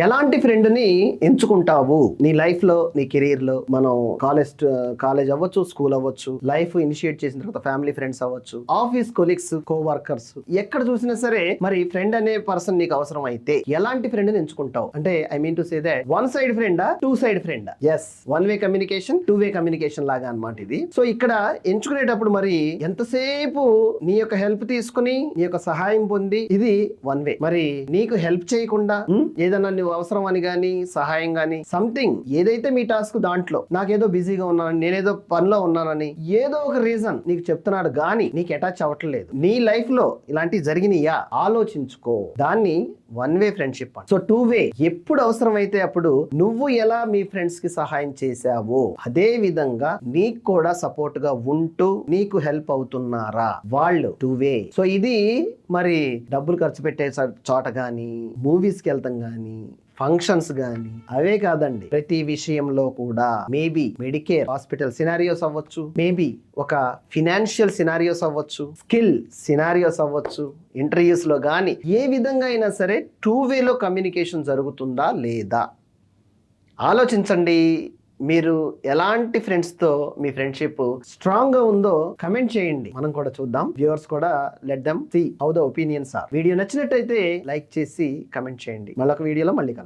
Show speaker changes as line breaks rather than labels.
ఎలాంటి ఫ్రెండ్ ని ఎంచుకుంటావు నీ లైఫ్ లో, నీ కెరీర్ లో? మనం కాలేజ్ అవ్వచ్చు, స్కూల్ అవ్వచ్చు, లైఫ్ ఇనిషియేట్ చేసిన తర్వాత ఫ్యామిలీ ఫ్రెండ్స్ అవ్వచ్చు, ఆఫీస్ కొలీగ్స్, కోవర్కర్స్, ఎక్కడ చూసినా సరే మరి ఫ్రెండ్ అనే పర్సన్ నీకు అవసరం అయితే ఎలాంటి ఫ్రెండ్ ని ఎంచుకుంటావు? అంటే I mean to say that one side ఫ్రెండా, టూ సైడ్ ఫ్రెండా? Yes, one way communication, two way communication లాగా అన్నమాట ఇది. సో ఇక్కడ ఎంచుకునేటప్పుడు మరి ఎంతసేపు నీ యొక్క హెల్ప్ తీసుకుని, నీ యొక్క సహాయం పొంది, ఇది వన్ వే. మరి నీకు హెల్ప్ చేయకుండా ఏదన్నా నువ్వు అవసరం అని గానీ, సహాయం గానీ, సంథింగ్ ఏదైతే మీ టాస్క్ దాంట్లో నాకేదో బిజీగా ఉన్నానని, నేనేదో పనిలో ఉన్నానని, ఏదో ఒక రీజన్ నీకు చెప్తున్నాడు గానీ నీకు అటాచ్ అవ్వట్లేదు, నీ లైఫ్ లో ఇలాంటివి జరిగినాయా ఆలోచించుకో. దాన్ని వన్ వే ఫ్రెండ్షిప్ అంట. సో టూ వే, ఎప్పుడు అవసరమైతే అప్పుడు నువ్వు ఎలా మీ ఫ్రెండ్స్ కి సహాయం చేశావో అదే విధంగా నీకు కూడా సపోర్ట్ గా ఉంటూ నీకు హెల్ప్ అవుతున్నారా వాళ్ళు, టూ వే. సో ఇది మరి డబ్బులు ఖర్చు పెట్టే చోట గానీ, మూవీస్ కి వెళ్తాం గానీ, ఫంక్షన్స్ గానీ, అవే కాదండి, ప్రతి విషయంలో కూడా, మేబీ మెడికేర్ హాస్పిటల్ సినారియోస్ అవ్వచ్చు, మేబీ ఒక ఫినాన్షియల్ సినారియోస్ అవ్వచ్చు, స్కిల్ సినారియోస్ అవ్వచ్చు, ఇంటర్వ్యూస్ లో గానీ, ఏ విధంగా అయినా సరే టూ వేలో కమ్యూనికేషన్ జరుగుతుందా లేదా ఆలోచించండి. మీరు ఎలాంటి ఫ్రెండ్స్ తో మీ ఫ్రెండ్షిప్ స్ట్రాంగ్ గా ఉందో కమెంట్ చేయండి, మనం కూడా చూద్దాం. వ్యూవర్స్ కూడా let them see how the opinions are. Video నచ్చినట్టయితే లైక్ చేసి కమెంట్ చేయండి. మళ్ళొక వీడియోలో మళ్ళీ కలుద్దాం.